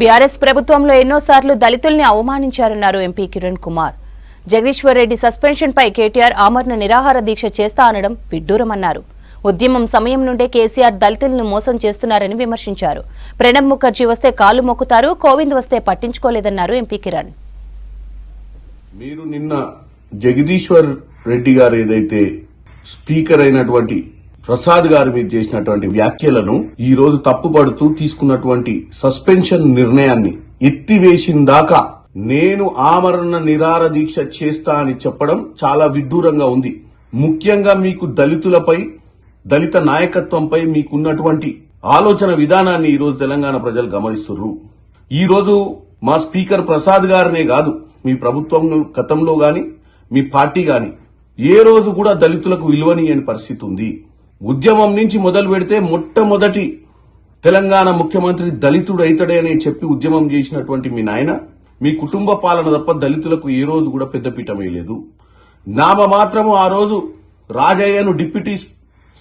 BRS ప్రభుత్వంలో ఎన్నోసార్లు దళితుల్ని అవమానించారన్నారు ఎంపీ కిరణ్ కుమార్. జగదీశ్వర్ రెడ్డి సస్పెన్షన్ పై కేటీఆర్ ఆమరణ నిరాహార దీక్ష చేస్తా అనడం విడ్డూరమన్నారు. ఉద్యమం సమయం నుండే కేసీఆర్ దళితులను మోసం చేస్తున్నారని విమర్శించారు. ప్రణబ్ ముఖర్జీ వస్తే కాలు మొక్కుతారు, కోవింద్ వస్తే పట్టించుకోలేదన్నారు ఎంపీ కిరణ్. మీరు నిన్న జగదీశ్వర్ రెడ్డి గారు ఏదైతే స్పీకర్ అయినటువంటి ప్రసాద్ గారి మీద చేసినటువంటి వ్యాఖ్యలను ఈ రోజు తప్పుపడుతూ తీసుకున్నటువంటి సస్పెన్షన్ నిర్ణయాన్ని ఎత్తివేసిన దాకా నేను ఆమరణ నిరాహార దీక్ష చేస్తా అని చెప్పడం చాలా విడ్డూరంగా ఉంది. ముఖ్యంగా మీకు దళితులపై, దళిత నాయకత్వంపై మీకున్నటువంటి ఆలోచన విధానాన్ని ఈ రోజు తెలంగాణ ప్రజలు గమనిస్తున్నారు. ఈ రోజు మా స్పీకర్ ప్రసాద్ గారినే కాదు, మీ ప్రభుత్వం గతంలో గాని మీ పార్టీ గాని ఏ రోజు కూడా దళితులకు విలువనీయని పరిస్థితి ఉంది. ఉద్యమం నుంచి మొదలు పెడితే మొట్టమొదటి తెలంగాణ ముఖ్యమంత్రి దళితుడు అయితడే అని చెప్పి ఉద్యమం చేసినటువంటి మీ నాయన మీ కుటుంబ పాలన తప్ప దళితులకు ఏ రోజు కూడా పెద్దపీట వేయలేదు. నామ మాత్రము ఆ రోజు రాజయ్యను డిప్యూటీ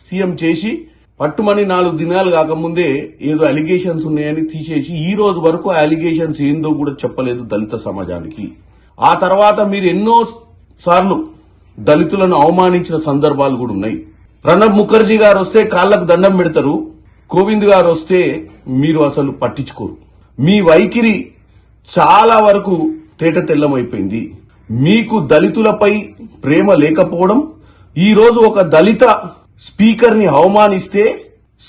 సీఎం చేసి పట్టుమని 4 దినాలు కాకముందే ఏదో అలిగేషన్స్ ఉన్నాయని తీసేసి ఈ రోజు వరకు ఆ అలిగేషన్స్ ఏందో కూడా చెప్పలేదు దళిత సమాజానికి. ఆ తర్వాత మీరు ఎన్నో సార్లు దళితులను అవమానించిన సందర్భాలు కూడా ఉన్నాయి. ప్రణబ్ ముఖర్జీ గారు వస్తే కాళ్లకు దండం పెడతారు, కోవింద్ గారు వస్తే మీరు అసలు పట్టించుకోరు. మీ వైఖరి చాలా వరకు తేట తెల్లమైపోయింది. మీకు దళితులపై ప్రేమ లేకపోవడం, ఈ రోజు ఒక దళిత స్పీకర్ ని అవమానిస్తే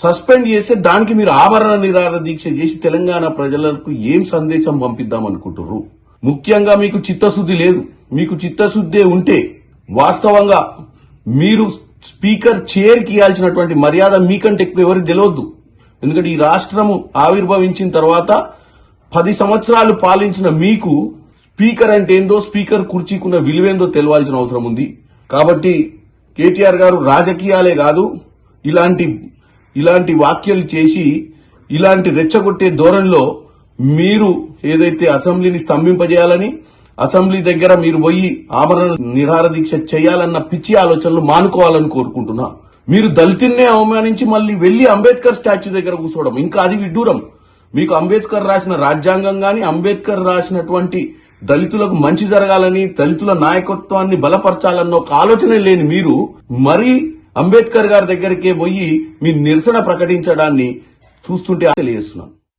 సస్పెండ్ చేస్తే దానికి మీరు ఆమరణ నిరాహార దీక్ష చేసి తెలంగాణ ప్రజలకు ఏం సందేశం పంపిద్దాం అనుకుంటున్నారు? ముఖ్యంగా మీకు చిత్తశుద్ధి లేదు. మీకు చిత్తశుద్ధి ఉంటే వాస్తవంగా మీరు స్పీకర్ చైర్ కి ఇవ్వాల్సినటువంటి మర్యాద మీకంటే ఎక్కువ ఎవరికి తెలియద్దు. ఎందుకంటే ఈ రాష్ట్రము ఆవిర్భవించిన తర్వాత 10 సంవత్సరాలు పాలించిన మీకు స్పీకర్ అంటే ఏందో, స్పీకర్ కుర్చీకున్న విలువేందో తెలవాల్సిన అవసరం ఉంది. కాబట్టి కేటీఆర్ గారు రాజకీయాలే కాదు, ఇలాంటి వ్యాఖ్యలు చేసి ఇలాంటి రెచ్చగొట్టే ధోరణిలో మీరు ఏదైతే అసెంబ్లీని స్తంభింపజేయాలని, అసెంబ్లీ దగ్గర మీరు పోయి ఆమరణ నిరాహార దీక్ష చేయాలన్న పిచ్చి ఆలోచనలు మానుకోవాలని కోరుకుంటున్నా. మీరు దళితున్నే అవమానించి మళ్ళీ వెళ్లి అంబేద్కర్ స్టాచ్యూ దగ్గర కూర్చోవడం ఇంకా అది విడ్డూరం. మీకు అంబేద్కర్ రాసిన రాజ్యాంగం గాని, అంబేద్కర్ రాసినటువంటి దళితులకు మంచి జరగాలని, దళితుల నాయకత్వాన్ని బలపరచాలన్న ఒక ఆలోచన లేని మీరు మరీ అంబేద్కర్ గారి దగ్గరికే పోయి మీ నిరసన ప్రకటించడాన్ని చూస్తుంటే తెలియజేస్తున్నాను.